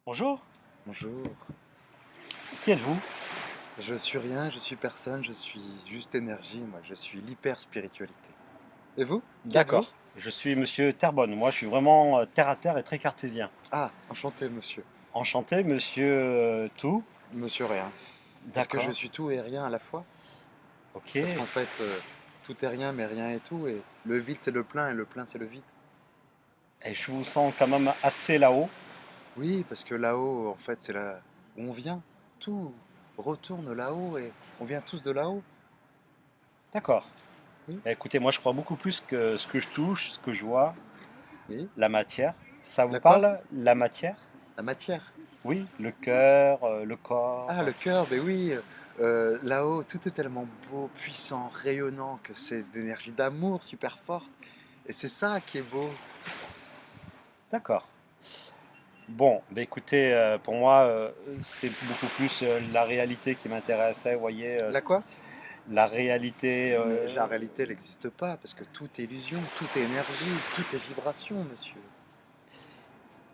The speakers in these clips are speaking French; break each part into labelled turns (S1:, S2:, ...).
S1: Bonjour,
S2: Bonjour.
S1: qui êtes-vous?
S2: Je suis rien, je suis personne, je suis juste énergie, moi, je suis l'hyper-spiritualité. Et vous? Qui êtes-vous?
S1: D'accord, je suis monsieur Terbonne. Moi, je suis vraiment terre à terre et très cartésien.
S2: Ah, enchanté, monsieur.
S1: Enchanté, monsieur Tout.
S2: Monsieur rien. Est-ce que je
S1: D'accord,
S2: suis tout et rien à la fois?
S1: ok.
S2: Parce qu'en fait, tout est rien, mais rien est tout, et le vide c'est le plein, et le plein c'est le vide.
S1: Et je vous sens quand même assez là-haut.
S2: Oui, parce que là-haut, en fait, c'est là où on vient. Tout retourne là-haut, et on vient tous de là-haut.
S1: D'accord.
S2: Oui,
S1: Écoutez, moi, je crois beaucoup plus que ce que je touche, ce que je vois,
S2: oui.
S1: la matière. Ça vous
S2: La quoi?
S1: parle, la matière?
S2: La matière.
S1: Oui, le cœur, le corps.
S2: Ah, le cœur, ben oui, là-haut, tout est tellement beau, puissant, rayonnant, que c'est d'énergie d'amour super forte. Et c'est ça qui est beau.
S1: D'accord. Bon, bah écoutez, pour moi, c'est beaucoup plus la réalité qui m'intéressait, vous voyez,
S2: La quoi?
S1: la réalité.
S2: Mais la réalité, elle n'existe pas, parce que tout est illusion, tout est énergie, tout est vibration, monsieur.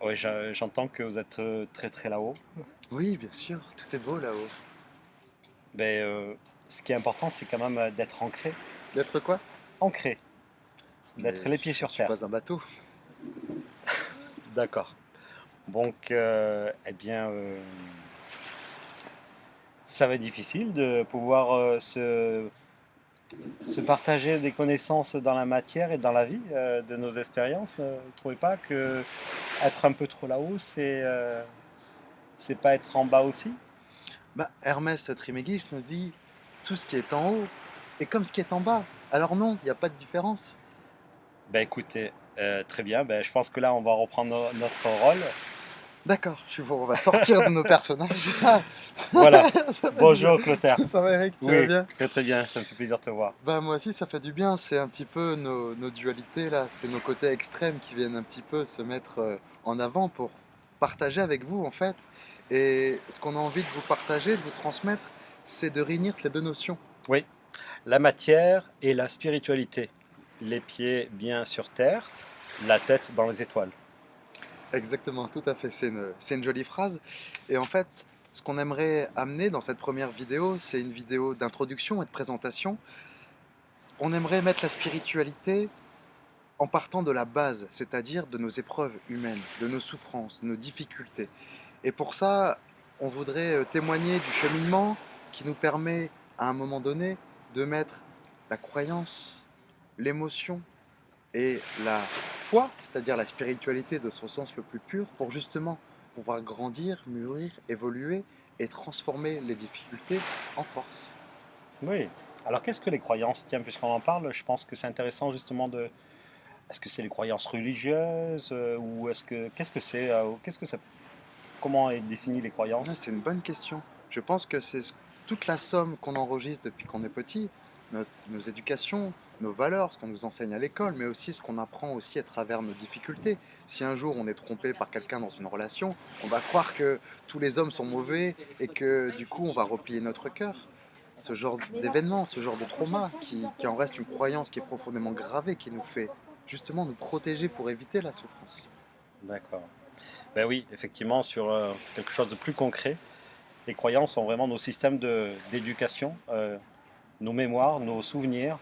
S1: Oui, j'entends que vous êtes très très là-haut.
S2: Oui, bien sûr, tout est beau là-haut.
S1: Mais ce qui est important, c'est quand même d'être ancré.
S2: D'être quoi?
S1: Ancré, d'être
S2: Mais
S1: les pieds
S2: je ne
S1: sur
S2: suis
S1: terre.
S2: pas un bateau.
S1: D'accord. Donc, eh bien, ça va être difficile de pouvoir se partager des connaissances dans la matière et dans la vie, de nos expériences. Vous ne trouvez pas que être un peu trop là-haut, c'est pas être en bas aussi?
S2: Bah, Hermès Trismégisте nous dit, tout ce qui est en haut est comme ce qui est en bas. Alors non, il n'y a pas de différence.
S1: Ben écoutez, très bien. Ben, je pense que là, on va reprendre notre rôle.
S2: D'accord, on va sortir de nos personnages. Ah,
S1: Voilà.
S2: ça fait du bien.
S1: Bonjour Clotaire.
S2: Ça va Eric, tu vas
S1: Oui,
S2: bien?
S1: très très bien, ça me fait plaisir de te voir.
S2: Bah moi aussi ça fait du bien, c'est un petit peu nos dualités là, c'est nos côtés extrêmes qui viennent un petit peu se mettre en avant pour partager avec vous en fait. Et ce qu'on a envie de vous partager, de vous transmettre, c'est de réunir ces deux notions.
S1: Oui, la matière et la spiritualité. Les pieds bien sur terre, la tête dans les étoiles.
S2: Exactement, tout à fait, c'est une jolie phrase. Et en fait, ce qu'on aimerait amener dans cette première vidéo, c'est une vidéo d'introduction et de présentation. On aimerait mettre la spiritualité en partant de la base, c'est-à-dire de nos épreuves humaines, de nos souffrances, de nos difficultés. Et pour ça, on voudrait témoigner du cheminement qui nous permet, à un moment donné, de mettre la croyance, l'émotion et la foi, c'est-à-dire la spiritualité de son sens le plus pur, pour justement pouvoir grandir, mûrir, évoluer et transformer les difficultés en force.
S1: Oui. Alors qu'est-ce que les croyances? Tiens, puisqu'on en parle, je pense que c'est intéressant justement de... Est-ce que c'est les croyances religieuses ou est-ce que... Qu'est-ce que c'est qu'est-ce que ça... Comment est défini les
S2: Ah,
S1: croyances?
S2: c'est une bonne question. Je pense que toute la somme qu'on enregistre depuis qu'on est petit, nos éducations, nos valeurs, ce qu'on nous enseigne à l'école, mais aussi ce qu'on apprend aussi à travers nos difficultés. Si un jour on est trompé par quelqu'un dans une relation, on va croire que tous les hommes sont mauvais et que du coup on va replier notre cœur. Ce genre d'événement, ce genre de trauma qui en reste une croyance qui est profondément gravée, qui nous fait justement nous protéger pour éviter la souffrance.
S1: D'accord. Ben oui, effectivement, sur quelque chose de plus concret, les croyances sont vraiment nos systèmes d'éducation, nos mémoires, nos souvenirs,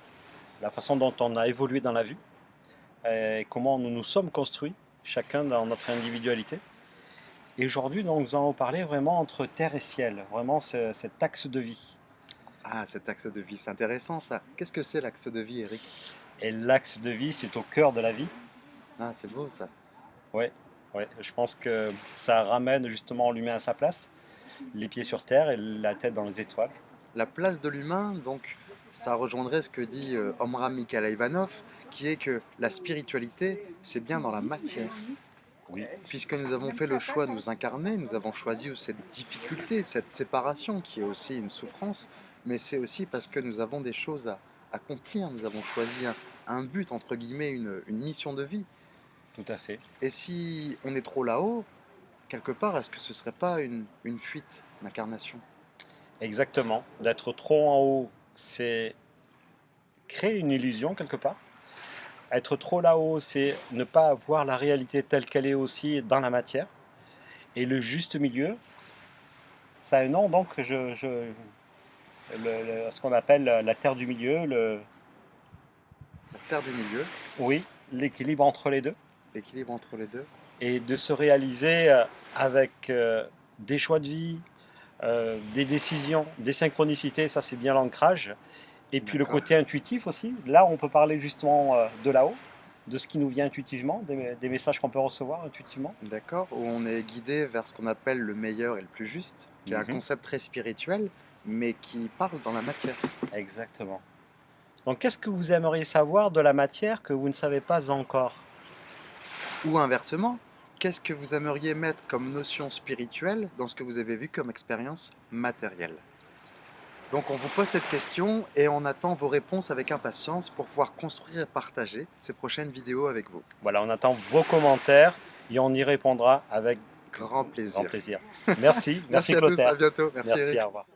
S1: la façon dont on a évolué dans la vie, et comment nous nous sommes construits, chacun dans notre individualité. Et aujourd'hui, donc, nous allons parler vraiment entre terre et ciel, vraiment cet axe de vie.
S2: Ah, cet axe de vie, c'est intéressant ça. Qu'est-ce que c'est l'axe de vie, Eric?
S1: Et l'axe de vie, c'est au cœur de la vie.
S2: Ah, c'est beau ça.
S1: Ouais, ouais, je pense que ça ramène justement l'humain à sa place, les pieds sur terre et la tête dans les étoiles.
S2: La place de l'humain, donc, ça rejoindrait ce que dit Omram Mikhail Ivanov, qui est que la spiritualité, c'est bien dans la matière.
S1: Oui,
S2: Puisque nous avons fait le choix de nous incarner, nous avons choisi cette difficulté, cette séparation qui est aussi une souffrance, mais c'est aussi parce que nous avons des choses à accomplir, nous avons choisi un but, entre guillemets, une mission de vie.
S1: tout à fait.
S2: Et si on est trop là-haut, quelque part, est-ce que ce serait pas une fuite d'incarnation?
S1: Exactement. D'être trop en haut, c'est créer une illusion quelque part. Être trop là-haut, c'est ne pas voir la réalité telle qu'elle est aussi dans la matière. Et le juste milieu, ça a un nom, donc ce qu'on appelle la terre du milieu,
S2: La terre du milieu,
S1: oui, l'équilibre entre les deux.
S2: l'équilibre entre les deux.
S1: Et de se réaliser avec des choix de vie, des décisions, des synchronicités, ça c'est bien l'ancrage. Et puis le
S2: D'accord.
S1: côté intuitif aussi, là on peut parler justement de là-haut, de ce qui nous vient intuitivement, des messages qu'on peut recevoir intuitivement.
S2: D'accord, où on est guidé vers ce qu'on appelle le meilleur et le plus juste, qui est un
S1: Mhm.
S2: concept très spirituel, mais qui parle dans la matière.
S1: Exactement. Donc qu'est-ce que vous aimeriez savoir de la matière que vous ne savez pas encore?
S2: Ou inversement, qu'est-ce que vous aimeriez mettre comme notion spirituelle dans ce que vous avez vu comme expérience matérielle? Donc on vous pose cette question et on attend vos réponses avec impatience pour pouvoir construire et partager ces prochaines vidéos avec vous.
S1: Voilà, on attend vos commentaires et on y répondra avec
S2: Grand
S1: grand
S2: plaisir.
S1: plaisir. Merci,
S2: Merci
S1: merci
S2: à tous, à
S1: Clotaire.
S2: bientôt. Merci
S1: Merci,
S2: Eric.
S1: au revoir.